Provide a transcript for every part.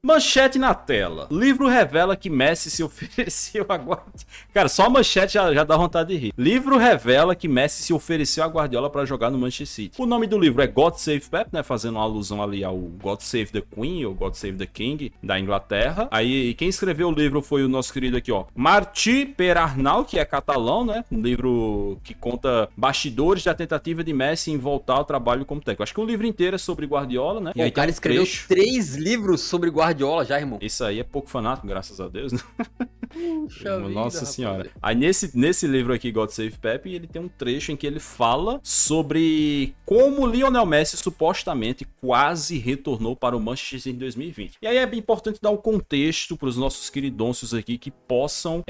Manchete na tela. Livro revela que Messi se ofereceu a Guardiola. Cara, só a manchete já dá vontade de rir. Livro revela que Messi se ofereceu a Guardiola para jogar no Manchester City. O nome do livro é God Save Pep, né? Fazendo uma alusão ali ao God Save the Queen ou God Save the King da Inglaterra. Aí quem escreveu o livro foi o nosso querido aqui, ó, Martí Perarnau, que é catalão, né? Um livro que conta bastidores da tentativa de Messi em voltar ao trabalho como técnico. Acho que o livro inteiro é sobre Guardiola, né? Pô, o cara escreveu 3 livros sobre Guardiola já, irmão. Isso aí é pouco fanático, graças a Deus, né? Puxa vida, Nossa senhora. rapaz. Aí nesse livro aqui, God Save Pep, ele tem um trecho em que ele fala sobre como Lionel Messi supostamente quase retornou para o Manchester City em 2020. E aí é bem importante dar o contexto para os nossos queridôncios aqui que possam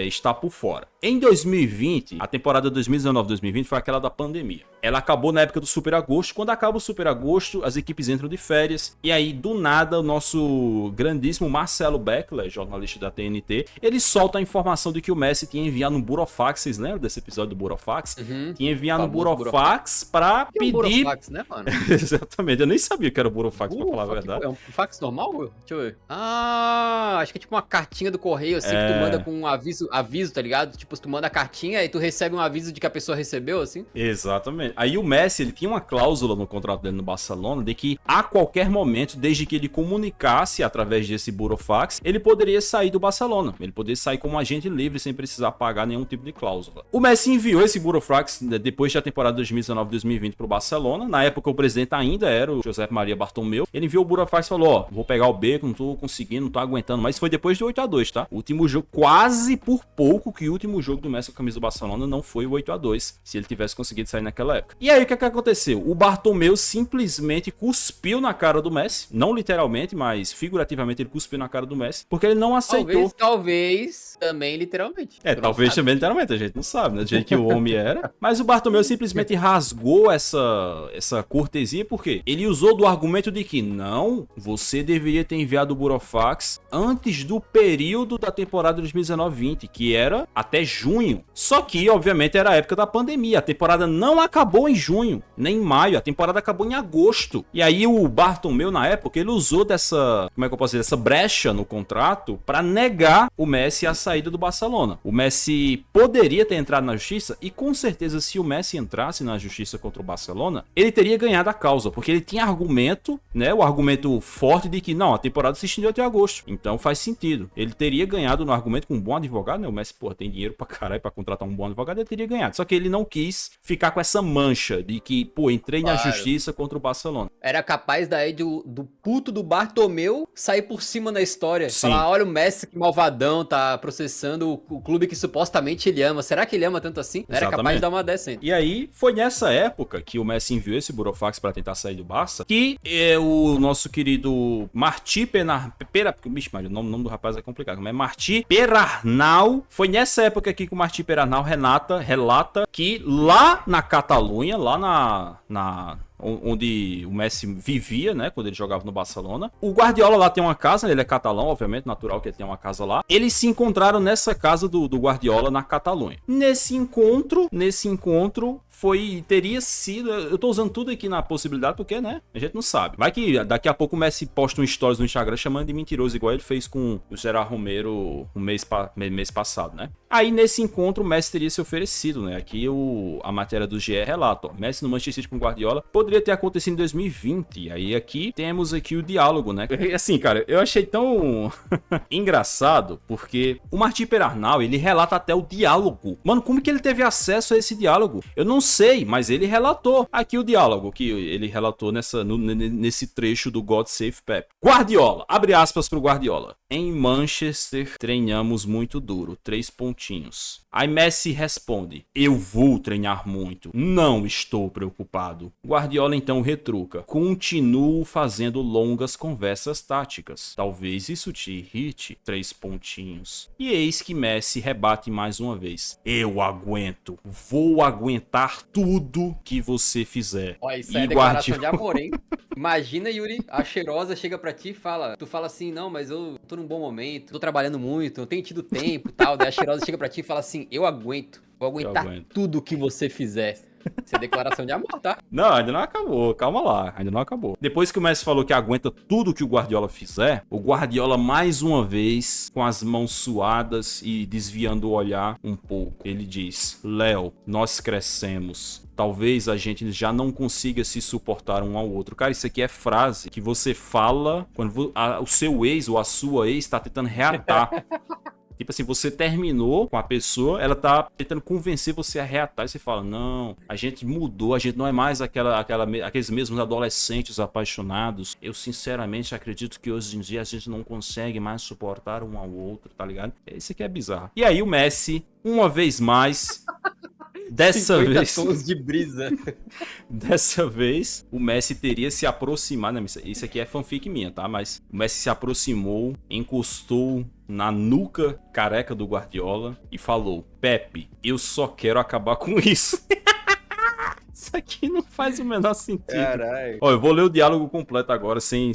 estar por fora. Em 2020, a temporada 2019-2020 foi aquela da pandemia. Ela acabou na época do Super Agosto. Quando acaba o Super Agosto, as equipes entram de férias. E aí, do nada, o nosso grandíssimo Marcelo Beckler, jornalista da TNT, ele solta a informação de que o Messi tinha enviado um Burofax. Vocês lembram desse episódio do Burofax? Uhum. Tinha enviado um Burofax pra Que é um pedir... Burofax, né, mano? Exatamente, eu nem sabia que era o Burofax, pra falar a verdade. É um fax normal? Deixa eu ver. Ah, acho que é tipo uma cartinha do correio, assim, que tu manda com um aviso, tá ligado? Tipo, tu manda a cartinha e tu recebe um aviso de que a pessoa recebeu, assim. Exatamente. Aí o Messi, ele tinha uma cláusula no contrato dele no Barcelona de que a qualquer momento, desde que ele comunicasse através desse Burofax, ele poderia sair do Barcelona. Ele poderia sair como agente livre sem precisar pagar nenhum tipo de cláusula. O Messi enviou esse Burofax depois da temporada 2019-2020 pro Barcelona. Na época o presidente ainda era o José Maria Bartomeu. Ele enviou o Burofax e falou, ó, vou pegar o beco, não tô conseguindo, não tô aguentando. Mas foi depois de 8-2, tá? O último jogo, quase por pouco que o último jogo do Messi com a camisa do Barcelona não foi o 8-2, se ele tivesse conseguido sair naquela época. E aí o que aconteceu? O Bartomeu simplesmente cuspiu na cara do Messi, não literalmente, mas figurativamente ele cuspiu na cara do Messi, porque ele não aceitou. Talvez também literalmente. Talvez também literalmente, a gente não sabe, né? Do jeito que o homem era. Mas o Bartomeu simplesmente rasgou essa cortesia, porque ele usou do argumento de que não, você deveria ter enviado o Burofax antes do período da temporada 2019-20, que era até junho. Só que, obviamente, era a época da pandemia. A temporada não acabou em junho, nem em maio. A temporada acabou em agosto. E aí o Bartomeu, na época, ele usou dessa, como é que eu posso dizer, dessa brecha no contrato para negar o Messi a saída do Barcelona. O Messi poderia ter entrado na justiça e, com certeza, se o Messi entrasse na justiça contra o Barcelona, ele teria ganhado a causa, porque ele tinha argumento, né, o argumento forte de que, não, a temporada se estendeu até agosto. Então faz sentido. Ele teria ganhado no argumento com um bom advogado, né? O Messi, pô, tem dinheiro pra caralho pra contratar um bom advogado, ele teria ganhado. Só que ele não quis ficar com essa mancha de que, pô, entrei na justiça contra o Barcelona. Era capaz daí do puto do Bartomeu sair por cima na história. Sim. Falar, olha o Messi que malvadão, tá processando o clube que supostamente ele ama. Será que ele ama tanto assim? Era capaz de dar uma dessa. E aí, foi nessa época que o Messi enviou esse Burofax pra tentar sair do Barça, que o nosso querido Martí o nome do rapaz é complicado, mas Martí Perarnau, foi nessa época aqui que o Martí Perarnau relata que lá na Catalunha, lá onde o Messi vivia, né, quando ele jogava no Barcelona. O Guardiola lá tem uma casa, ele é catalão, obviamente, natural que ele tenha uma casa lá. Eles se encontraram nessa casa do Guardiola na Catalunha. Nesse encontro teria sido, eu tô usando tudo aqui na possibilidade porque, né, a gente não sabe. Vai que daqui a pouco o Messi posta um stories no Instagram chamando de mentiroso, igual ele fez com o Gerard Romero um mês passado, né? Aí nesse encontro o Messi teria se oferecido, né? Aqui a matéria do GE relata, ó, Messi no Manchester City com Guardiola poderia ter acontecido em 2020. Aí aqui temos aqui o diálogo, né? Assim, cara, eu achei tão engraçado porque o Martí Perarnau, ele relata até o diálogo. Mano, como que ele teve acesso a esse diálogo? Eu não sei, mas ele relatou aqui o diálogo que ele relatou nesse trecho do God Save Pep. Guardiola, abre aspas pro Guardiola. Em Manchester treinamos muito duro, 3 pontinhos. Aí Messi responde, eu vou treinar muito, não estou preocupado. Guardiola então retruca, continuo fazendo longas conversas táticas. Talvez isso te irrite, 3 pontinhos. E eis que Messi rebate mais uma vez, eu aguento, vou aguentar tudo que você fizer. Ó, isso é declaração de amor, hein? Imagina, Yuri, a cheirosa chega pra ti e fala, tu fala assim, não, mas eu tô num bom momento, tô trabalhando muito, não tenho tido tempo e tal. Daí a cheirosa chega pra ti e fala assim, eu aguento, vou aguentar tudo que você fizer. Isso é declaração de amor, tá? Não, ainda não acabou, calma lá, ainda não acabou. Depois que o Messi falou que aguenta tudo que o Guardiola fizer, o Guardiola mais uma vez, com as mãos suadas e desviando o olhar um pouco, ele diz: Léo, nós crescemos. Talvez a gente já não consiga se suportar um ao outro. Cara, isso aqui é frase que você fala quando o seu ex ou a sua ex tá tentando reatar. Tipo assim, você terminou com a pessoa, ela tá tentando convencer você a reatar. E você fala, não, a gente mudou, a gente não é mais aqueles mesmos adolescentes apaixonados. Eu sinceramente acredito que hoje em dia a gente não consegue mais suportar um ao outro, tá ligado? Isso aqui é bizarro. E aí o Messi, uma vez mais... Dessa vez, tons de brisa. Dessa vez, o Messi teria se aproximado. Né? Isso aqui é fanfic minha, tá? Mas o Messi se aproximou, encostou na nuca careca do Guardiola e falou: Pepe, eu só quero acabar com isso. Isso aqui não faz o menor sentido. Caralho. Ó, eu vou ler o diálogo completo agora, sem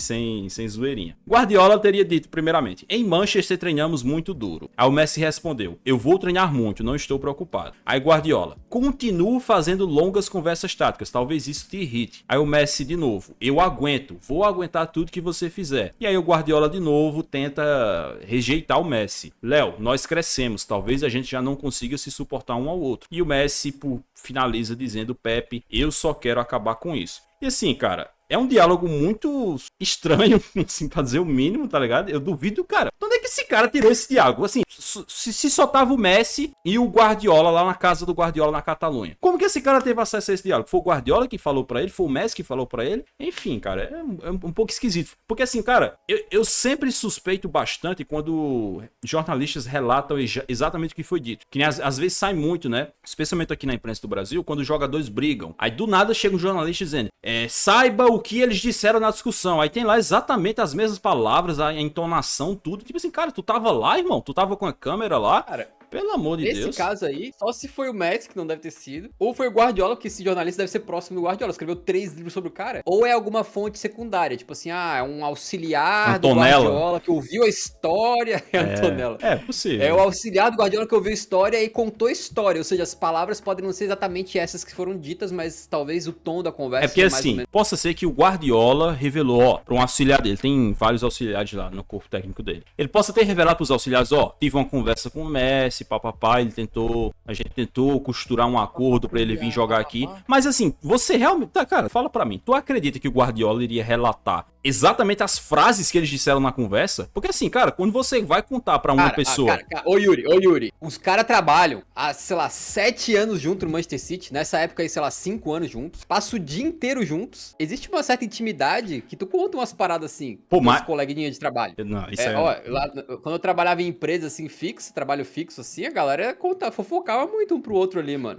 zoeirinha. Guardiola teria dito, primeiramente: em Manchester treinamos muito duro. Aí o Messi respondeu: eu vou treinar muito, não estou preocupado. Aí Guardiola: continuo fazendo longas conversas táticas, talvez isso te irrite. Aí o Messi de novo: eu aguento, vou aguentar tudo que você fizer. E aí o Guardiola de novo tenta rejeitar o Messi: Léo, nós crescemos, talvez a gente já não consiga se suportar um ao outro. E o Messi finaliza dizendo: Pepe, eu só quero acabar com isso. E assim, cara, é um diálogo muito estranho, assim, pra dizer o mínimo, tá ligado? Eu duvido, cara. De onde é que esse cara tirou esse diálogo? Assim, se só tava o Messi e o Guardiola lá na casa do Guardiola na Catalunha. Como que esse cara teve acesso a esse diálogo? Foi o Guardiola que falou pra ele? Foi o Messi que falou pra ele? Enfim, cara, é um pouco esquisito. Porque assim, cara, eu sempre suspeito bastante quando jornalistas relatam exatamente o que foi dito. Que às vezes sai muito, né? Especialmente aqui na imprensa do Brasil, quando os jogadores brigam. Aí do nada chega um jornalista dizendo: saiba o que eles disseram na discussão. Aí tem lá exatamente as mesmas palavras, a entonação, tudo. Tipo assim, cara, tu tava lá, irmão? Tu tava com a câmera lá? Cara, pelo amor de Deus. Nesse caso aí, só se foi o Messi, que não deve ter sido, ou foi o Guardiola, porque esse jornalista deve ser próximo do Guardiola, escreveu 3 livros sobre o cara, ou é alguma fonte secundária, tipo assim, é um auxiliar Antonella. do Guardiola que ouviu a história. Antonella. É possível. É o auxiliar do Guardiola que ouviu a história e contou a história, ou seja, as palavras podem não ser exatamente essas que foram ditas, mas talvez o tom da conversa... É porque assim, possa ser que o Guardiola revelou, para um auxiliar dele, tem vários auxiliares lá no corpo técnico dele, ele possa ter revelado pros auxiliares: tive uma conversa com o Messi, papapá, a gente tentou costurar um acordo pra ele vir jogar aqui. Mas assim, você realmente, cara, fala pra mim, tu acredita que o Guardiola iria relatar exatamente as frases que eles disseram na conversa? Porque assim, cara, quando você vai contar pra uma pessoa... Ô Yuri, os caras trabalham há, sei lá, 7 anos juntos no Manchester City, nessa época aí, sei lá, 5 anos juntos, passa o dia inteiro juntos, existe uma certa intimidade que tu conta umas paradas assim, com os coleguinhas de trabalho. Não, isso lá, quando eu trabalhava em empresa assim, trabalho fixo assim, a galera fofocava muito um pro outro ali, mano.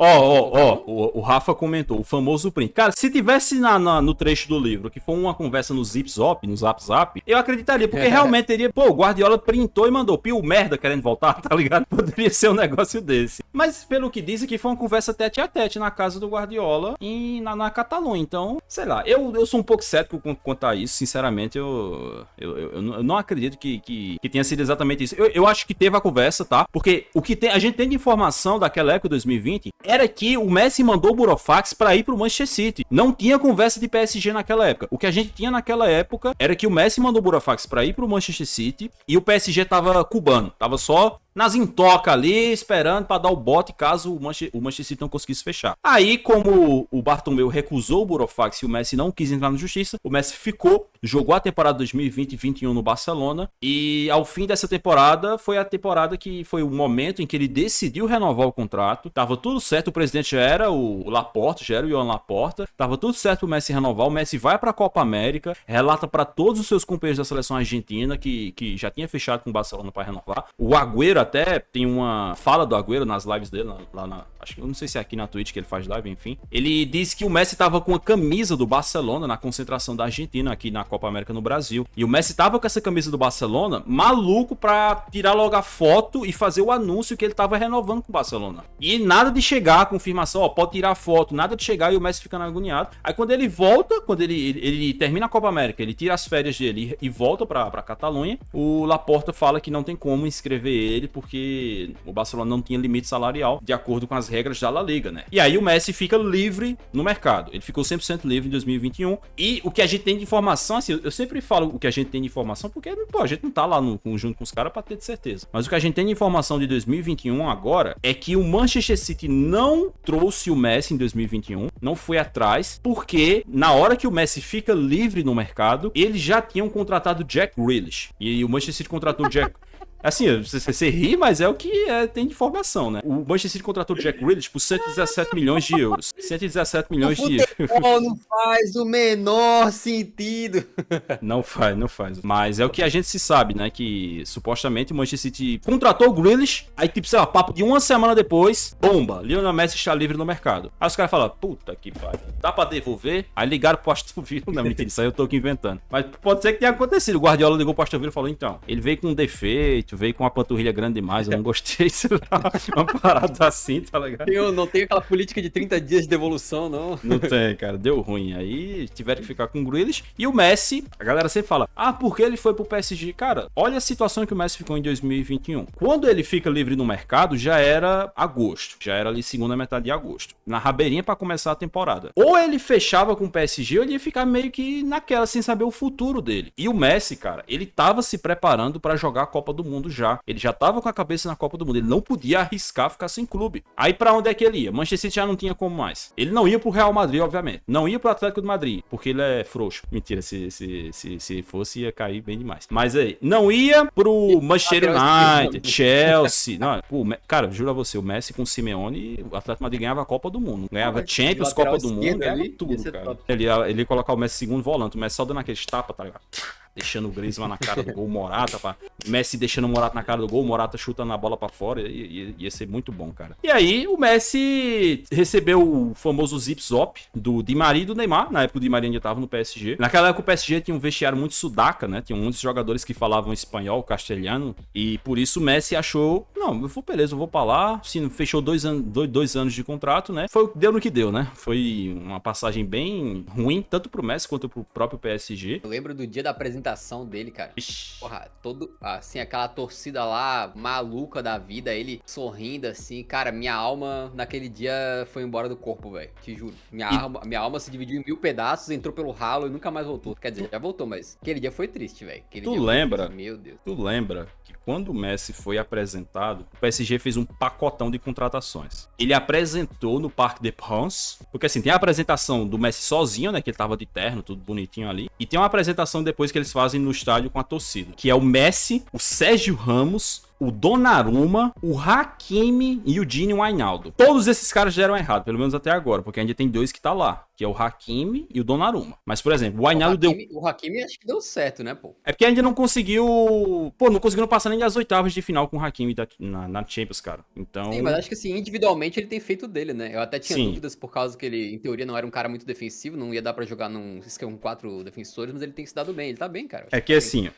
O Rafa comentou, o famoso print. Cara, se tivesse no trecho do livro, que foi uma conversa no Zap Zap, eu acreditaria, porque realmente teria, o Guardiola printou e mandou: pio, merda, querendo voltar, tá ligado? Poderia ser um negócio desse. Mas pelo que dizem, que foi uma conversa tete a tete na casa do Guardiola na Catalunha. Então, sei lá, eu sou um pouco cético quanto a isso, sinceramente, eu não acredito que tenha sido exatamente isso. Eu acho que teve a conversa, tá? Porque a gente tem de informação daquela época, 2020, era que o Messi mandou o Burofax pra ir pro Manchester City. Não tinha conversa de PSG naquela época. O que a gente tinha naquela época era que o Messi mandou o Burofax pra ir pro Manchester City e o PSG tava cubano. Tava só nas intocas ali, esperando pra dar o bote caso o Manchester City não conseguisse fechar. Aí, como o Bartomeu recusou o Burofax e o Messi não quis entrar na justiça, o Messi ficou, jogou a temporada 2020-21 no Barcelona, e ao fim dessa temporada, foi a temporada que foi o momento em que ele decidiu renovar o contrato. Tava tudo certo, o presidente já era o Laporta, já era o Joan Laporta, tava tudo certo pro Messi renovar. O Messi vai pra Copa América, relata pra todos os seus companheiros da seleção argentina que já tinha fechado com o Barcelona pra renovar. O Agüero até tem uma fala do Agüero nas lives dele, acho que eu não sei se é aqui na Twitch que ele faz live, enfim. Ele disse que o Messi tava com a camisa do Barcelona na concentração da Argentina aqui na Copa América no Brasil. E o Messi tava com essa camisa do Barcelona, maluco pra tirar logo a foto e fazer o anúncio que ele tava renovando com o Barcelona. E nada de chegar a confirmação, pode tirar a foto, nada de chegar e o Messi ficando agoniado. Aí quando ele volta, quando ele termina a Copa América, ele tira as férias dele e volta pra Catalunha, o Laporta fala que não tem como inscrever ele porque o Barcelona não tinha limite salarial de acordo com as regras da La Liga, né? E aí o Messi fica livre no mercado. Ele ficou 100% livre em 2021. E o que a gente tem de informação, assim, eu sempre falo o que a gente tem de informação, porque, pô, a gente não tá lá junto com os caras pra ter de certeza. Mas o que a gente tem de informação de 2021 agora é que o Manchester City não trouxe o Messi em 2021, não foi atrás, porque na hora que o Messi fica livre no mercado, eles já tinham contratado Jack Grealish. E o Manchester City contratou o Jack... Assim, você ri, mas é o que tem de informação, né? O Manchester City contratou o Jack Grealish por 117 milhões de euros. 117 milhões de euros. Não faz o menor sentido. Não faz. Mas é o que a gente se sabe, né? Que supostamente o Manchester City contratou o Grealish, aí tipo, sei lá, papo de uma semana depois, bomba, Lionel Messi está livre no mercado. Aí os caras falam, puta que pariu, dá pra devolver? Aí ligaram pro Aston Villa, não, mentira, isso aí eu tô aqui inventando. Mas pode ser que tenha acontecido. O Guardiola ligou pro Aston Villa e falou, então, ele veio com um defeito, veio com uma panturrilha grande demais, eu não gostei, sei lá, uma parada assim, tá ligado? Não tem aquela política de 30 dias de devolução, não. Não tem, cara, deu ruim. Aí tiveram que ficar com o Grealish. E o Messi, a galera sempre fala, porque ele foi pro PSG? Cara, olha a situação que o Messi ficou em 2021. Quando ele fica livre no mercado, já era agosto, já era ali segunda metade de agosto, na rabeirinha pra começar a temporada. Ou ele fechava com o PSG, ou ele ia ficar meio que naquela, sem saber o futuro dele. E o Messi, cara, ele tava se preparando pra jogar a Copa do Mundo já. Ele já tava com a cabeça na Copa do Mundo. Ele não podia arriscar ficar sem clube. Aí pra onde é que ele ia? Manchester City já não tinha como mais. Ele não ia pro Real Madrid, obviamente. Não ia pro Atlético de Madrid, porque ele é frouxo. Mentira, se fosse ia cair bem demais. Mas aí, não ia pro Manchester United, Chelsea. Não, pô, cara, juro a você, o Messi com o Simeone, o Atlético de Madrid ganhava a Copa do Mundo. Ganhava Champions, Copa do Mundo, ganhava tudo, cara. Ele ia colocar o Messi segundo volante. O Messi só dando aqueles tapas, tá ligado? Deixando o Griezmann na cara do gol, Morata, pá. Messi deixando o Morata na cara do gol, Morata chutando a bola pra fora, ia ser muito bom, cara. E aí, o Messi recebeu o famoso zip-zop do Di Maria e do Neymar, na época o Di Maria ainda tava no PSG. Naquela época o PSG tinha um vestiário muito sudaca, né? Tinha muitos jogadores que falavam espanhol, castelhano, e por isso o Messi achou, não, beleza, eu vou pra lá, assim, fechou 2 anos de contrato, né? Deu no que deu, né? Foi uma passagem bem ruim, tanto pro Messi quanto pro próprio PSG. Eu lembro do dia da apresentação dele, cara. Porra, assim, aquela torcida lá, maluca da vida, ele sorrindo, assim, cara, minha alma naquele dia foi embora do corpo, velho, te juro. Minha alma se dividiu em 1000 pedaços, entrou pelo ralo e nunca mais voltou. Quer dizer, já voltou, mas aquele dia foi triste, velho. Tu lembra? Meu Deus. Tu lembra que quando o Messi foi apresentado, o PSG fez um pacotão de contratações. Ele apresentou no Parc des Princes, porque assim, tem a apresentação do Messi sozinho, né, que ele tava de terno, tudo bonitinho ali, e tem uma apresentação depois que eles fazem no estádio com a torcida, que é o Messi, o Sérgio Ramos, o Donnarumma, o Hakimi e o Gini Wijnaldum. Todos esses caras deram errado, pelo menos até agora, porque ainda tem 2 que tá lá, que é o Hakimi e o Donnarumma. Mas, por exemplo, o Wijnaldum O Hakimi acho que deu certo, né, pô? É porque ainda não conseguiu... Pô, não conseguiram passar nem das oitavas de final com o Hakimi na Champions, cara. Então... Sim, mas acho que assim, individualmente ele tem feito dele, né? Eu até tinha dúvidas por causa que ele, em teoria, não era um cara muito defensivo, não ia dar pra jogar num esquema com 4 defensores, mas ele tem se dado bem, ele tá bem, cara. É que assim,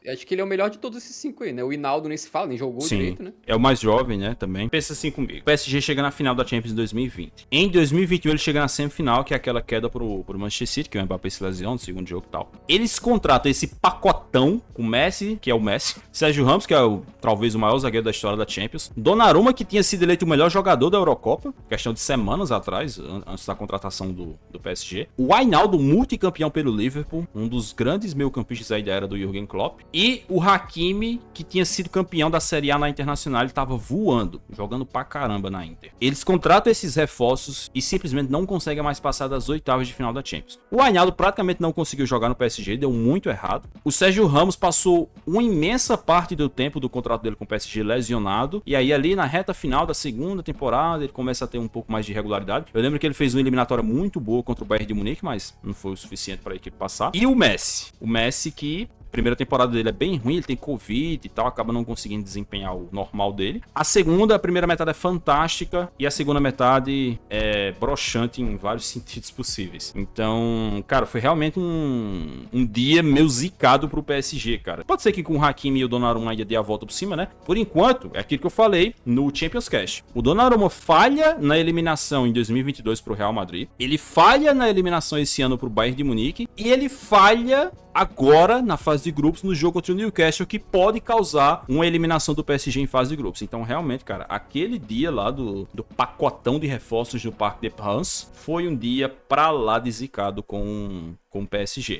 acho que ele é o melhor de todos esses 5 aí, né? O Hinaldo nem se fala, nem jogou direito, né? É o mais jovem, né, também. Pensa assim comigo. O PSG chega na final da Champions em 2020. Em 2021 ele chega na semifinal, que é aquela queda pro Manchester City, que o Mbappé se lesiona no segundo jogo e tal. Eles contratam esse pacotão com o Messi, que é o Messi, Sérgio Ramos, que é talvez o maior zagueiro da história da Champions, Donnarumma, que tinha sido eleito o melhor jogador da Eurocopa, questão de semanas atrás, antes da contratação do PSG. O Wijnaldum, multicampeão pelo Liverpool, um dos grandes meio-campistas aí da era do Jürgen Klopp. E o Hakimi, que tinha sido campeão da Série A na Internacional, ele tava voando, jogando pra caramba na Inter. Eles contratam esses reforços e simplesmente não conseguem mais passar das oitavas de final da Champions. O Wijnaldum praticamente não conseguiu jogar no PSG, deu muito errado. O Sérgio Ramos passou uma imensa parte do tempo do contrato dele com o PSG lesionado, e aí ali na reta final da segunda temporada ele começa a ter um pouco mais de regularidade. Eu lembro que ele fez uma eliminatória muito boa contra o Bayern de Munique, mas não foi o suficiente para a equipe passar. E o Messi que primeira temporada dele é bem ruim, ele tem Covid e tal, acaba não conseguindo desempenhar o normal dele. A primeira metade é fantástica e a segunda metade é broxante em vários sentidos possíveis. Então, cara, foi realmente um dia meio zicado pro PSG, cara. Pode ser que com o Hakimi e o Donnarumma ainda dê a volta por cima, né? Por enquanto, é aquilo que eu falei no Champions Cast. O Donnarumma falha na eliminação em 2022 pro Real Madrid, ele falha na eliminação esse ano pro Bayern de Munique e ele falha agora na fase de grupos no jogo contra o Newcastle, que pode causar uma eliminação do PSG em fase de grupos. Então realmente, cara, aquele dia lá do pacotão de reforços do Parque des Princes foi um dia pra lá de zicado com o PSG.